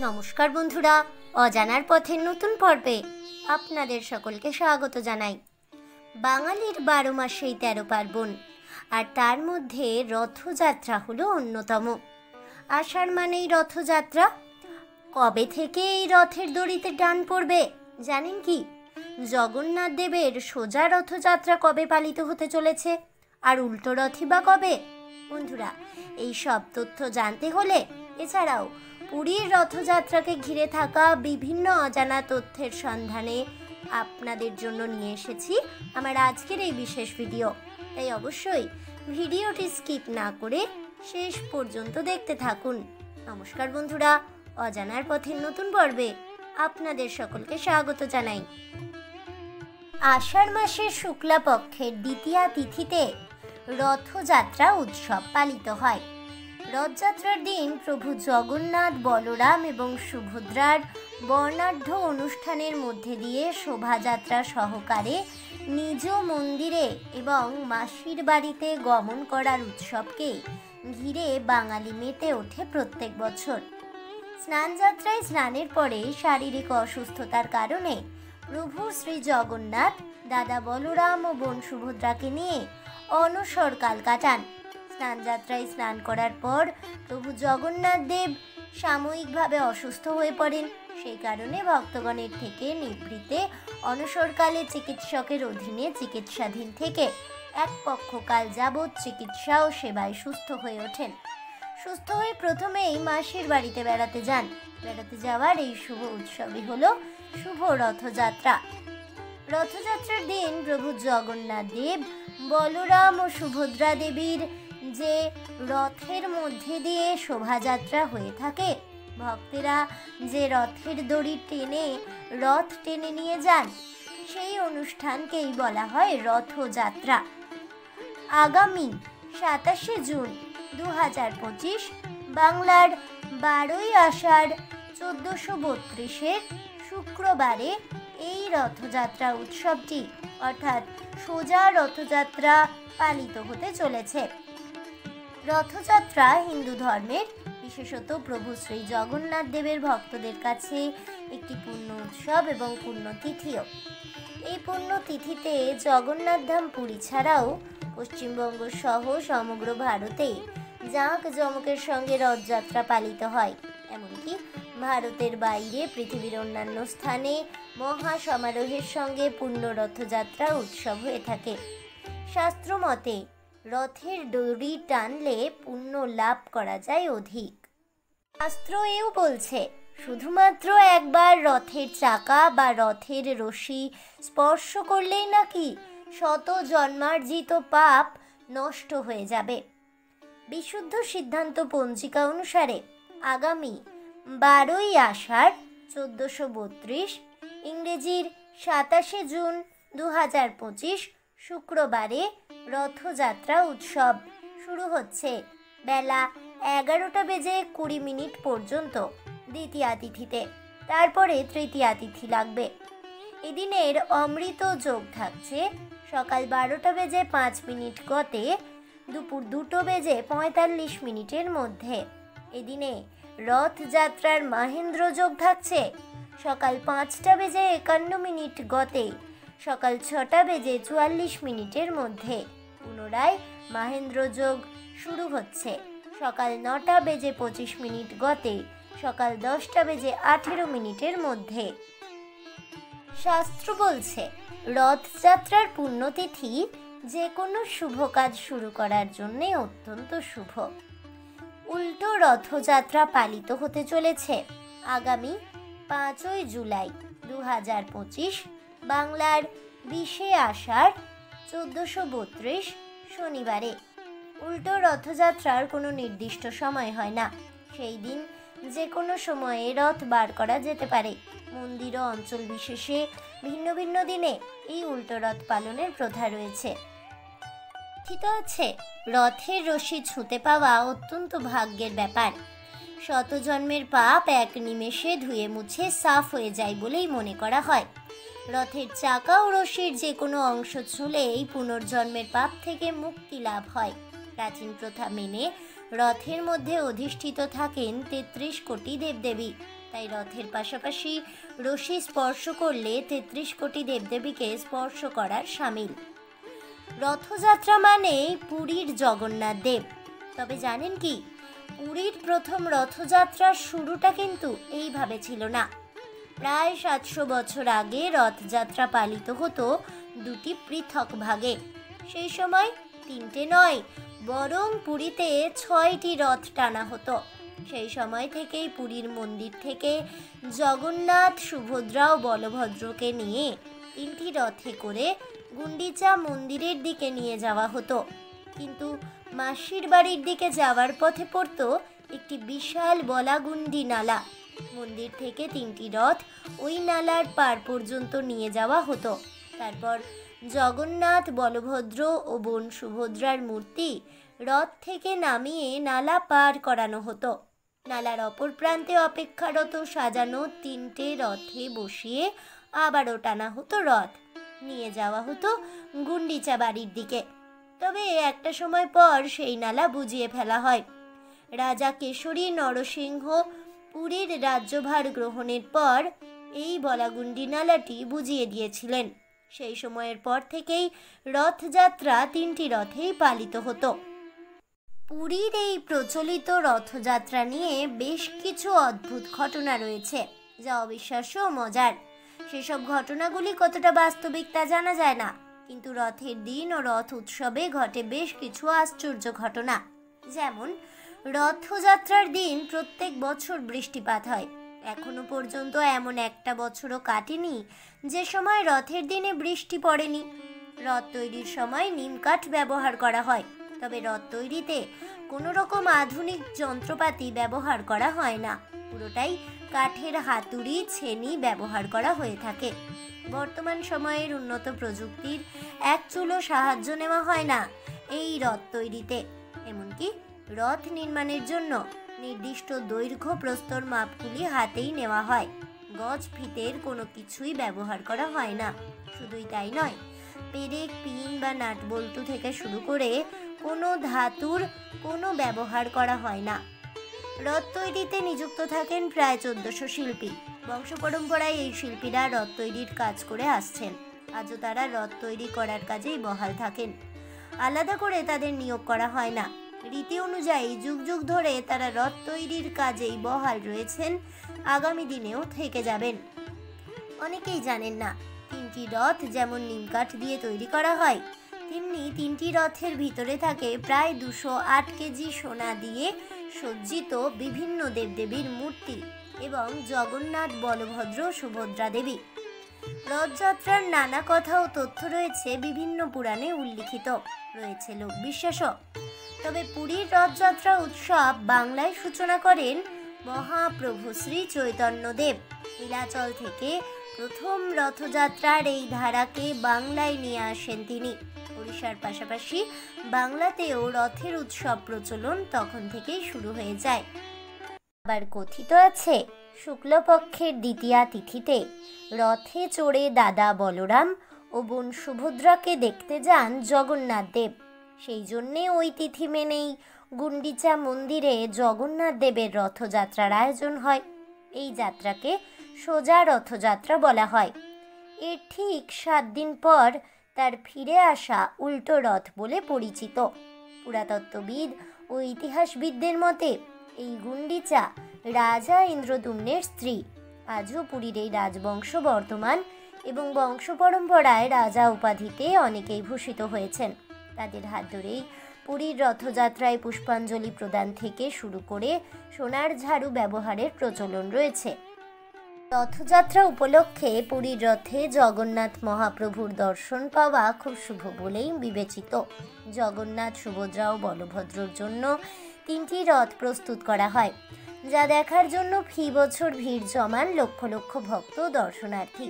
নমস্কার বন্ধুরা, অজানার পথের নতুন পর্বে আপনাদের সকলকে স্বাগত জানাই। বাঙালির 12 মাসেই 13 পার্বণ, আর তার মধ্যে রথযাত্রা হলো অন্যতম। আষাঢ় মানেই রথযাত্রা। কবে থেকে এই রথের দড়িতে টান পড়বে জানেন কি? জগন্নাথ দেবের সোজা রথযাত্রা কবে পালিত হতে চলেছে, আর উল্টো রথই বা কবে? বন্ধুরা, এই সব তথ্য জানতে হলে এছাড়াও পুরীর রথযাত্রাকে ঘিরে থাকা বিভিন্ন অজানা তথ্যের সন্ধানে আপনাদের জন্য নিয়ে এসেছি আমার আজকের এই বিশেষ ভিডিও। তাই অবশ্যই ভিডিওটি স্কিপ না করে শেষ পর্যন্ত দেখতে থাকুন। নমস্কার বন্ধুরা, অজানার পথের নতুন পর্বে আপনাদের সকলকে স্বাগত জানাই। আষাঢ় মাসের শুক্লা পক্ষের দ্বিতীয়া তিথিতে রথযাত্রা উৎসব পালিত হয়। রথযাত্রার দিন প্রভু জগন্নাথ, বলরাম এবং সুভদ্রার বর্ণাঢ্য অনুষ্ঠানের মধ্যে দিয়ে শোভাযাত্রা সহকারে নিজ মন্দিরে এবং মাসির বাড়িতে গমন করার উৎসবকে ঘিরে বাঙালি মেতে ওঠে প্রত্যেক বছর। স্নানযাত্রায় স্নানের পরে শারীরিক অসুস্থতার কারণে প্রভু শ্রী জগন্নাথ দাদা বলরাম ও বোন সুভদ্রাকে নিয়ে অনশরকাল কাটান। স্নানযাত্রায় স্নান করার পর প্রভু জগন্নাথ দেব সাময়িকভাবে অসুস্থ হয়ে পড়েন। সেই কারণে ভক্তগণের থেকে নিভৃতে অনশরকালে চিকিৎসকের অধীনে চিকিৎসাধীন থেকে এক পক্ষকাল যাবৎ চিকিৎসা ও সেবায় সুস্থ হয়ে ওঠেন। সুস্থ হয়ে প্রথমেই মাসির বাড়িতে বেড়াতে যান। বেড়াতে যাওয়ার এই শুভ উৎসবই হলো শুভ রথযাত্রা। রথযাত্রার দিন প্রভু জগন্নাথ দেব, বলরাম ও সুভদ্রা দেবীর যে রথের মধ্যে দিয়ে শোভাযাত্রা হয়ে থাকে, ভক্তেরা যে রথের দড়ি টেনে রথ টেনে নিয়ে যান, সেই অনুষ্ঠানকেই বলা হয় রথযাত্রা। আগামী 27শে জুন 2025 বাংলার 12ই আষাঢ় 1432-এর শুক্রবারে এই রথযাত্রা উৎসবটি অর্থাৎ সোজা রথযাত্রা পালিত হতে চলেছে। রথযাত্রা হিন্দু ধর্মের, বিশেষত প্রভু শ্রী জগন্নাথ দেবের ভক্তদের কাছে একটি পুণ্য উৎসব এবং পুণ্যতিথিও। এই পুণ্যতিথিতে জগন্নাথ ধাম পুরী ছাড়াও পশ্চিমবঙ্গ সহ সমগ্র ভারতে জাঁকজমকের সঙ্গে রথযাত্রা পালিত হয়। এমনকি ভারতের বাইরে পৃথিবীর অন্যান্য স্থানে মহা সমারোহের সঙ্গে পূর্ণ রথযাত্রা উৎসব হয়ে থাকে। শাস্ত্রমতে রথের দড়ি টানলে পুণ্য লাভ করা যায় অধিক। শাস্ত্র এও বলছে, শুধুমাত্র একবার রথের চাকা বা রথের রশি স্পর্শ করলেই নাকি শত জন্মার্জিত পাপ নষ্ট হয়ে যাবে। বিশুদ্ধ সিদ্ধান্ত পঞ্জিকা অনুসারে আগামী 12ই আষাঢ় 1432, ইংরেজির 27শে জুন 2025 শুক্রবারে রথযাত্রা উৎসব শুরু হচ্ছে বেলা 11:20 পর্যন্ত দ্বিতীয়া তিথিতে। তারপরে তৃতীয়া তিথি লাগবে। এদিনের অমৃত যোগ থাকছে সকাল 12:05 গতে দুপুর 2:45 মধ্যে। এদিনে রথযাত্রার মাহেন্দ্র যোগ থাকছে সকাল 5:51 গতে সকাল 6:44 মধ্যে। পুনরায় মাহেন্দ্র যোগ শুরু হচ্ছে সকাল 9:25 গতে সকাল 10:18 মধ্যে। শাস্ত্র বলছে রথযাত্রার পুণ্যতিথি যে কোনো শুভ কাজ শুরু করার জন্যে অত্যন্ত শুভ। উল্টো রথযাত্রা পালিত হতে চলেছে আগামী 5ই জুলাই 2025 বাংলার 20শে আষাঢ় 1432 শনিবারে। উল্টো রথযাত্রার কোনো নির্দিষ্ট সময় হয় না। সেই দিন যে কোনো সময়ে রথ বার করা যেতে পারে। মন্দির ও অঞ্চল বিশেষে ভিন্ন ভিন্ন দিনে এই উল্টো রথ পালনের প্রথা রয়েছে। কথিত আছে, রথের রশি ছুঁতে পাওয়া অত্যন্ত ভাগ্যের ব্যাপার। শত জন্মের পাপ এক নিমেষে ধুয়ে মুছে সাফ হয়ে যায় বলেই মনে করা হয়। রথের চাকা ও রশির যে কোনো অংশ ছুঁলে এই পুনর্জন্মের পাপ থেকে মুক্তি লাভ হয়। প্রাচীন প্রথা মেনে রথের মধ্যে অধিষ্ঠিত থাকেন 33 কোটি দেবদেবী। তাই রথের পাশাপাশি রশি স্পর্শ করলে 33 কোটি দেবদেবীকে স্পর্শ করার সামিল। রথযাত্রা মানে পুরীর জগন্নাথ দেব। তবে জানেন কি, পুরীর প্রথম রথযাত্রার শুরুটা কিন্তু এইভাবে ছিল না। প্রায় 700 বছর আগে রথযাত্রা পালিত হতো দুটি পৃথক ভাগে। সেই সময় 3টে নয়, বরং পুরীতে 6টি রথ টানা হতো। সেই সময় থেকেই পুরীর মন্দির থেকে জগন্নাথ, সুভদ্রা ও বলভদ্রকে নিয়ে 3টি রথে করে গুন্ডিচা মন্দিরের দিকে নিয়ে যাওয়া হতো। কিন্তু মাসির বাড়ির দিকে যাওয়ার পথে পড়তো একটি বিশাল বলাগুন্ডি নালা। মন্দির থেকে 3টি রথ ওই নালার পার পর্যন্ত নিয়ে যাওয়া হতো। তারপর জগন্নাথ, বলভদ্র ও বোন সুভদ্রার মূর্তি রথ থেকে নামিয়ে নালা পার করানো হতো। নালার অপর প্রান্তে অপেক্ষারত সাজানো 3টে রথে বসিয়ে আবারও টানা হতো রথ, নিয়ে যাওয়া হতো গুন্ডিচা বাড়ির দিকে। তবে একটা সময় পর সেই নালা বুঝিয়ে ফেলা হয়। রাজা কেশরী নরসিংহ পুরীর রাজ্যভার গ্রহণের পর এই বলাগুন্ডি নালাটি বুঝিয়ে দিয়েছিলেন। সেই সময়ের পর থেকেই রথযাত্রা 3টি রথেই পালিত হতো। পুরীর এই প্রচলিত রথযাত্রা নিয়ে বেশ কিছু অদ্ভুত ঘটনা রয়েছে, যা অবিশ্বাস্য ও মজার। সেসব ঘটনাগুলি কতটা বাস্তবিক তা জানা যায় না, কিন্তু রথের দিন ও রথ উৎসবে ঘটে বেশ কিছু আশ্চর্য ঘটনা। যেমন, রথযাত্রার দিন প্রত্যেক বছর বৃষ্টিপাত হয়। এখনো পর্যন্ত এমন একটা বছরও কাটেনি যে সময় রথের দিনে বৃষ্টি পড়েনি। রথ তৈরির সময় নিম কাঠ ব্যবহার করা হয়, তবে রথ তৈরিতে কোনো রকম আধুনিক যন্ত্রপাতি ব্যবহার করা হয় না। পুরোটাই কাঠের হাতুড়ি, ছেনি ব্যবহার করা হয়ে থাকে। বর্তমান সময়ের উন্নত প্রযুক্তির এক চুলও সাহায্য নেওয়া হয় না এই রথ তৈরিতে। এমনকি রথ নির্মাণের জন্য নির্দিষ্ট দৈর্ঘ্য প্রস্তর মাপগুলি হাতেই নেওয়া হয়। গজ ফিতের কোনো কিছুই ব্যবহার করা হয় না। শুধুই তাই নয়, পেরেক, পিন বা নাট বল্টু থেকে শুরু করে কোনো ধাতুর কোনো ব্যবহার করা হয় না। রথ তৈরিতে নিযুক্ত থাকেন প্রায় 1400 শিল্পী। বংশ পরম্পরায় এই শিল্পীরা রথ তৈরির কাজ করে আসছেন। আজও তারা রথ তৈরি করার কাজেই বহাল থাকেন। আলাদা করে তাদের নিয়োগ করা হয় না। রীতি অনুযায়ী যুগ যুগ ধরে তারা রথ তৈরির কাজেই বহাল রয়েছেন, আগামী দিনেও থেকে যাবেন। অনেকেই জানেন না, 3টি রথ যেমন নিমকাঠ দিয়ে তৈরি করা হয়, তেমনি 3টি রথের ভিতরে থাকে প্রায় 208 কেজি সোনা দিয়ে সজ্জিত বিভিন্ন দেবদেবীর মূর্তি এবং জগন্নাথ, বলভদ্র, সুভদ্রা দেবী। রথযাত্রার নানা কথা ও তথ্য রয়েছে বিভিন্ন পুরাণে উল্লিখিত, রয়েছে লোকবিশ্বাসও। তবে পুরীর রথযাত্রা উৎসব বাংলায় সূচনা করেন মহাপ্রভু শ্রী চৈতন্যদেব। নীলাচল থেকে প্রথম রথযাত্রার এই ধারাকে বাংলায় নিয়ে আসেন তিনি। ওড়িশার পাশাপাশি বাংলাতেও রথের উৎসব প্রচলন তখন থেকেই শুরু হয়ে যায়। আবার কথিত আছে, শুক্লপক্ষের দ্বিতীয়া তিথিতে রথে চড়ে দাদা বলরাম ও বোন সুভদ্রাকে দেখতে যান জগন্নাথ দেব। সেই জন্যে ওই তিথি মেনেই গুন্ডিচা মন্দিরে জগন্নাথ দেবের রথযাত্রার আয়োজন হয়। এই যাত্রাকে সোজা রথযাত্রা বলা হয়। এর ঠিক 7 দিন পর তার ফিরে আসা উল্টো রথ বলে পরিচিত। পুরাতত্ত্ববিদ ও ইতিহাসবিদদের মতে এই গুন্ডিচা রাজা ইন্দ্রদ্যুম্নের স্ত্রী। আজও পুরীর এই রাজবংশ বর্তমান এবং বংশ পরম্পরায় রাজা উপাধিতে অনেকেই ভূষিত হয়েছেন। তাদের হাত ধরেই পুরীর রথযাত্রায় পুষ্পাঞ্জলি প্রদান থেকে শুরু করে সোনার ঝাড়ু ব্যবহারের প্রচলন রয়েছে। রথযাত্রা উপলক্ষে পুরীর রথে জগন্নাথ মহাপ্রভুর দর্শন পাওয়া খুব শুভ বলেই বিবেচিত। জগন্নাথ, সুভদ্রা ও বলভদ্রর জন্য 3টি রথ প্রস্তুত করা হয়, যা দেখার জন্য ফি বছর ভিড় জমান লক্ষ লক্ষ ভক্ত দর্শনার্থী।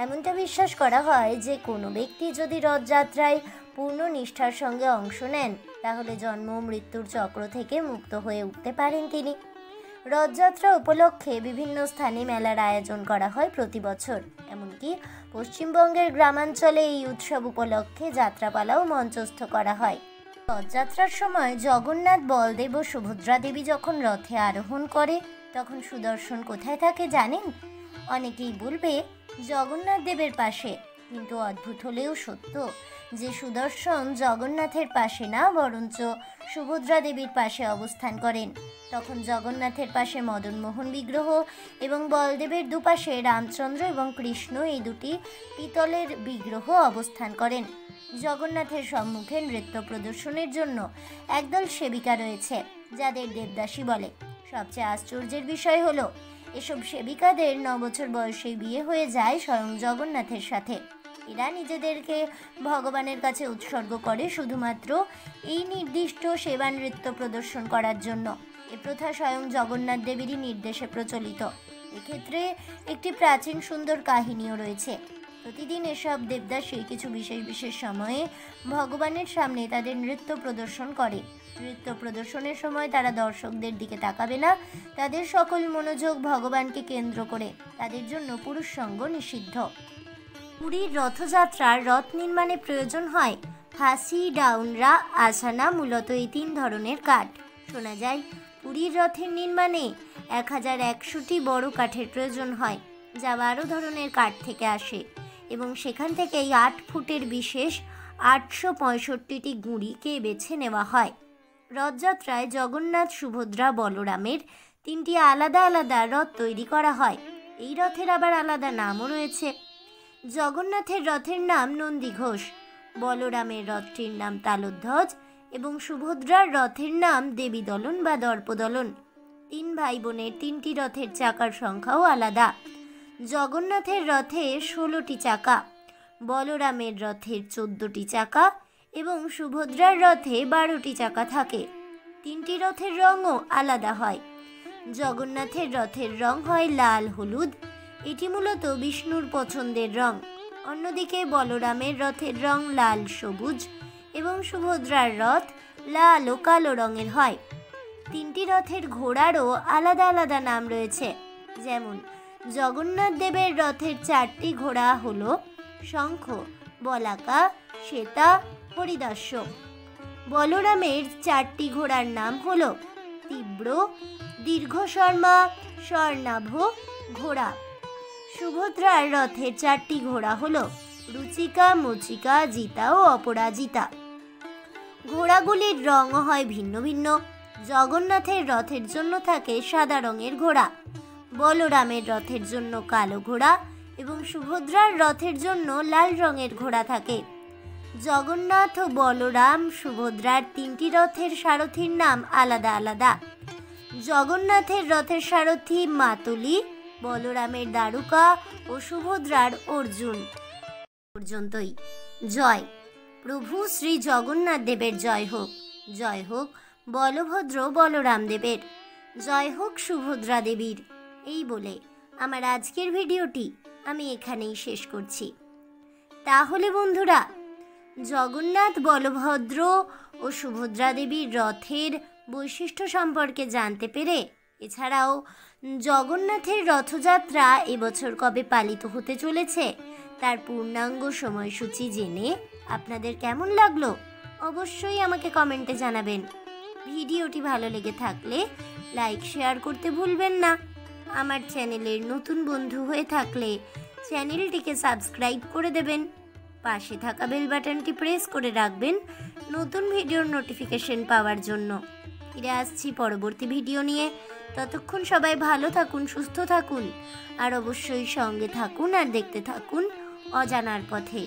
এমনটা বিশ্বাস করা হয় যে কোনো ব্যক্তি যদি রথযাত্রায় পূর্ণ নিষ্ঠার সঙ্গে অংশ নেন, তাহলে জন্ম মৃত্যুর চক্র থেকে মুক্ত হয়ে উঠতে পারেন তিনি। রথযাত্রা উপলক্ষে বিভিন্ন স্থানে মেলার আয়োজন করা হয় প্রতি বছর। এমনকি পশ্চিমবঙ্গের গ্রামাঞ্চলে এই উৎসব উপলক্ষে যাত্রাপালাও মঞ্চস্থ করা হয়। রথযাত্রার সময় জগন্নাথ, বলদেব ও সুভদ্রা দেবী যখন রথে আরোহণ করে, তখন সুদর্শন কোথায় থাকে জানেন? অনেকেই বলবে জগন্নাথ দেবের পাশে, কিন্তু অদ্ভুত হলেও সত্য যে সুদর্শন জগন্নাথের পাশে না, বরঞ্চ সুভদ্রা দেবীর পাশে অবস্থান করেন। তখন জগন্নাথের পাশে মদনমোহন বিগ্রহ এবং বলদেবের দুপাশে রামচন্দ্র এবং কৃষ্ণ এই দুটি পিতলের বিগ্রহ অবস্থান করেন। জগন্নাথের সম্মুখে নৃত্য প্রদর্শনের জন্য একদল সেবিকা রয়েছে, যাদের দেবদাসী বলে। সবচেয়ে আশ্চর্যের বিষয় হলো, এসব সেবিকাদের 9 বছর বয়সেই বিয়ে হয়ে যায় স্বয়ং জগন্নাথের সাথে। এরা নিজেদেরকে ভগবানের কাছে উৎসর্গ করে শুধুমাত্র এই নির্দিষ্ট সেবা নৃত্য প্রদর্শন করার জন্য। এ প্রথা স্বয়ং জগন্নাথ দেবেরই নির্দেশে প্রচলিত। এক্ষেত্রে একটি প্রাচীন সুন্দর কাহিনীও রয়েছে। প্রতিদিন এসব দেবদাসী কিছু বিশেষ বিশেষ সময়ে ভগবানের সামনে তাদের নৃত্য প্রদর্শন করে। নৃত্য প্রদর্শনের সময় তারা দর্শকদের দিকে তাকাবে না, তাদের সকল মনোযোগ ভগবানকে কেন্দ্র করে। তাদের জন্য পুরুষ সঙ্গ নিষিদ্ধ। পুরীর রথযাত্রার রথ নির্মাণে প্রয়োজন হয় ফাঁসি, ডাউনরা, আসানা, মূলত এই 3 ধরনের কাঠ। শোনা যায় পুরীর রথের নির্মাণে 1100টি বড় কাঠের প্রয়োজন হয়, যা 12 ধরনের কাঠ থেকে আসে এবং সেখান থেকেই 8 ফুটের বিশেষ 865টি গুঁড়িকে বেছে নেওয়া হয়। রথযাত্রায় জগন্নাথ, সুভদ্রা, বলরামের 3টি আলাদা আলাদা রথ তৈরি করা হয়। এই রথের আবার আলাদা নামও রয়েছে। জগন্নাথের রথের নাম নন্দীঘোষ, বলরামের রথটির নাম তালধ্বজ এবং সুভদ্রার রথের নাম দেবীদলন বা দর্পদলন। 3 ভাই বোনের 3টি রথের চাকার সংখ্যাও আলাদা। জগন্নাথের রথে 16টি চাকা, বলরামের রথের 14টি চাকা এবং সুভদ্রার রথে 12টি চাকা থাকে। 3টি রথের রঙও আলাদা হয়। জগন্নাথের রথের রং হয় লাল হলুদ, এটি মূলত বিষ্ণুর পছন্দের রং। অন্যদিকে বলরামের রথের রং লাল সবুজ এবং সুভদ্রার রথ লাল ও কালো রঙের হয়। 3টি রথের ঘোড়ারও আলাদা আলাদা নাম রয়েছে। যেমন জগন্নাথ দেবের রথের 4টি ঘোড়া হলো শঙ্খ, বলাকা, শ্বেতা, হরিদাস্য। বলরামের 4টি ঘোড়ার নাম হলো তীব্র, দীর্ঘশর্মা, স্বর্ণাভ ঘোড়া। সুভদ্রার রথের 4টি ঘোড়া হলো রুচিকা, মুচিকা, জিতা ও অপরাজিতা। ঘোড়াগুলির রঙও হয় ভিন্ন ভিন্ন। জগন্নাথের রথের জন্য থাকে সাদা রঙের ঘোড়া, বলরামের রথের জন্য কালো ঘোড়া এবং সুভদ্রার রথের জন্য লাল রঙের ঘোড়া থাকে। জগন্নাথ ও বলরাম, সুভদ্রার 3টি রথের সারথীর নাম আলাদা আলাদা। জগন্নাথের রথের সারথী মাতুলি, বলরামের দ্বারুকা ও সুভদ্রার অর্জুন। পর্যন্তই। জয় প্রভু শ্রী জগন্নাথ দেবের জয় হোক। জয় হোক বলভদ্র বলরাম দেবের। জয় হোক সুভদ্রা দেবীর। এই বলে আমার আজকের ভিডিওটি আমি এখানেই শেষ করছি। তাহলে বন্ধুরা, জগন্নাথ, বলভদ্র ও সুভদ্রা দেবীর রথের বৈশিষ্ট্য সম্পর্কে জানতে পেরে, এছাড়াও জগন্নাথের রথযাত্রা এবছর কবে পালিত হতে চলেছে তার পূর্ণাঙ্গ সময়সূচি জেনে আপনাদের কেমন লাগলো অবশ্যই আমাকে কমেন্টে জানাবেন। ভিডিওটি ভালো লেগে থাকলে লাইক, শেয়ার করতে ভুলবেন না। আমার চ্যানেলের নতুন বন্ধু হয়ে থাকলে চ্যানেলটিকে সাবস্ক্রাইব করে দেবেন। পাশে থাকা বেল বাটনটি প্রেস করে রাখবেন নতুন ভিডিওর নোটিফিকেশন পাওয়ার জন্য। ফিরে আসছি পরবর্তী ভিডিও নিয়ে। ততক্ষণ সবাই ভালো থাকুন, সুস্থ থাকুন আর অবশ্যই সঙ্গে থাকুন আর দেখতে থাকুন অজানার পথে।